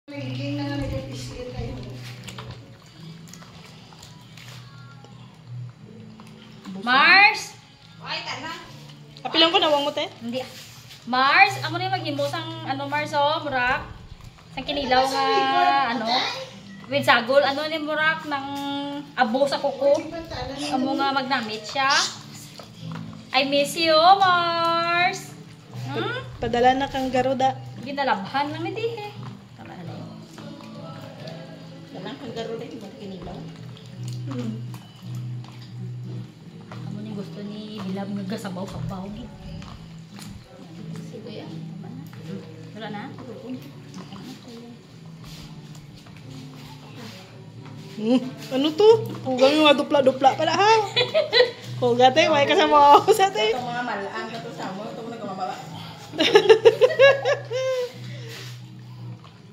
Nagiging na nag-appreciate kayo. Mars! Ay, tana. Kapilang ko nawang mo, te? Hindi. Mars, amo na yung maghimo sang ano Mars oh, murak. Sang kinilaw nga ano. With sagol, ano ni murak ng abo sa kuko. Amo nga magnamit siya. I miss you, Mars. Padala na kang garuda. Ginalabhan lang hindi eh. Tama na yun. Kanang kanggaro rin, magkinilaw. Amo ni gusto ni Bilab nga gasabaw-sabaw. Sige yan. Wala na? Ano to? Huwag yung mga dupla-dupla pala ha. Huwag ate, may kasama ako sa ate. Itong mga malaan ka to sa mo, itong nagkamababa.